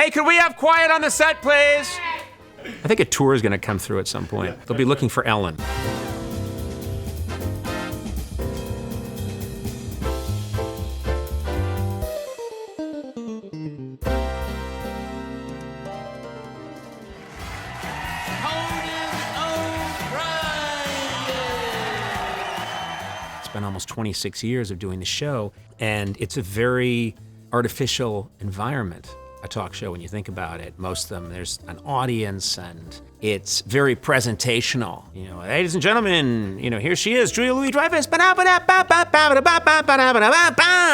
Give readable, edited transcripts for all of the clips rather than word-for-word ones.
Hey, could we have quiet on the set, please? I think a tour is going to come through at some point. They'll be looking for Ellen. It's been almost 26 years of doing the show, and it's a very artificial environment, a talk show when you think about it. Most of them, there's an audience, and it's very presentational. You know, ladies and gentlemen, you know, here she is, Julia Louis-Dreyfus.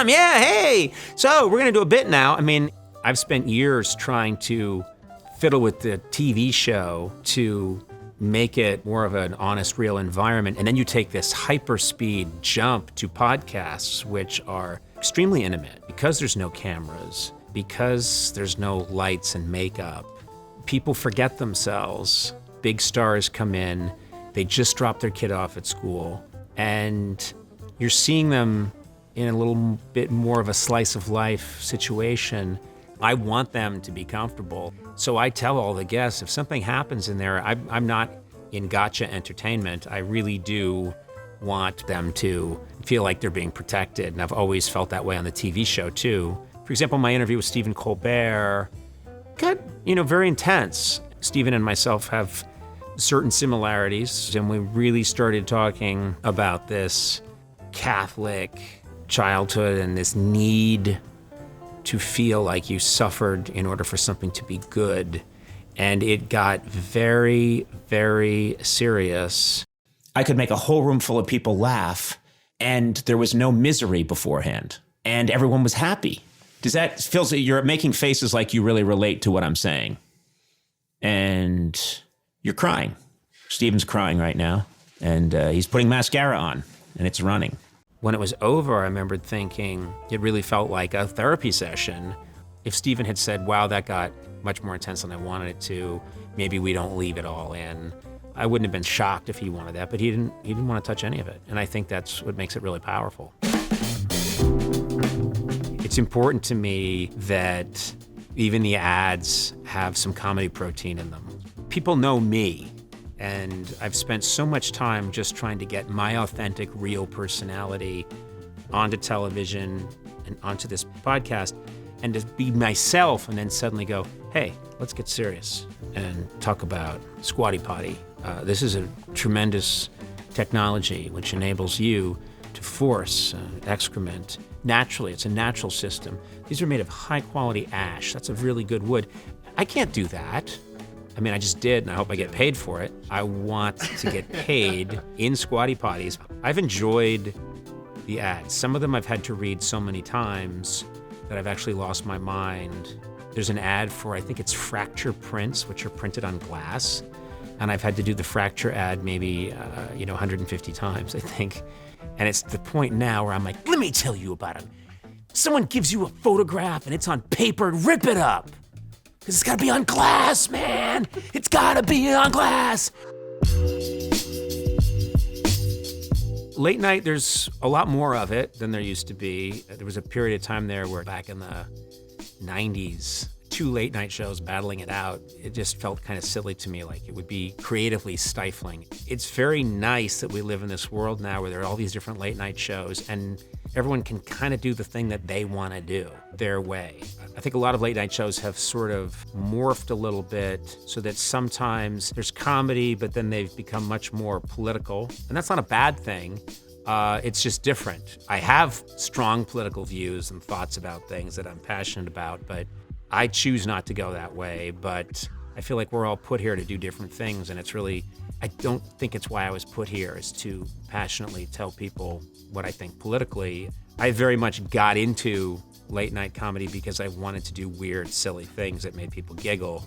Yeah, hey. So we're gonna do a bit now. I mean, I've spent years trying to fiddle with the TV show to make it more of an honest, real environment. And then you take this hyper-speed jump to podcasts, which are extremely intimate because there's no cameras, because there's no lights and makeup. People forget themselves. Big stars come in, they just drop their kid off at school, and you're seeing them in a little bit more of a slice of life situation. I want them to be comfortable. So I tell all the guests, if something happens in there, I'm not in gotcha entertainment. I really do want them to feel like they're being protected. And I've always felt that way on the TV show too. For example, my interview with Stephen Colbert got, very intense. Stephen and myself have certain similarities, and we really started talking about this Catholic childhood and this need to feel like you suffered in order for something to be good. And it got very, very serious. I could make a whole room full of people laugh, and there was no misery beforehand, and everyone was happy. Does that feel like you're making faces like you really relate to what I'm saying? And you're crying. Stephen's crying right now, and he's putting mascara on, and it's running. When it was over, I remembered thinking it really felt like a therapy session. If Stephen had said, wow, that got much more intense than I wanted it to, maybe we don't leave it all in. I wouldn't have been shocked if he wanted that, but he didn't want to touch any of it. And I think that's what makes it really powerful. It's important to me that even the ads have some comedy protein in them. People know me, and I've spent so much time just trying to get my authentic, real personality onto television and onto this podcast, and to be myself and then suddenly go, hey, let's get serious and talk about Squatty Potty. This is a tremendous technology which enables you to force excrement naturally. It's a natural system. These are made of high quality ash. That's a really good wood. I can't do that. I mean, I just did, and I hope I get paid for it. I want to get paid in Squatty Potties. I've enjoyed the ads. Some of them I've had to read so many times that I've actually lost my mind. There's an ad for, I think it's fracture prints, which are printed on glass. And I've had to do the fracture ad maybe, 150 times, I think. And it's the point now where I'm like, let me tell you about it. Someone gives you a photograph and it's on paper, rip it up. Because it's gotta be on glass, man. It's gotta be on glass. Late night, there's a lot more of it than there used to be. There was a period of time there where back in the 90s, 2 late night shows battling it out, it just felt kind of silly to me, like it would be creatively stifling. It's very nice that we live in this world now where there are all these different late night shows and everyone can kind of do the thing that they want to do, their way. I think a lot of late night shows have sort of morphed a little bit so that sometimes there's comedy, but then they've become much more political. And that's not a bad thing. It's just different. I have strong political views and thoughts about things that I'm passionate about, but I choose not to go that way. But I feel like we're all put here to do different things, and it's really, I don't think it's why I was put here, is to passionately tell people what I think politically. I very much got into late night comedy because I wanted to do weird, silly things that made people giggle.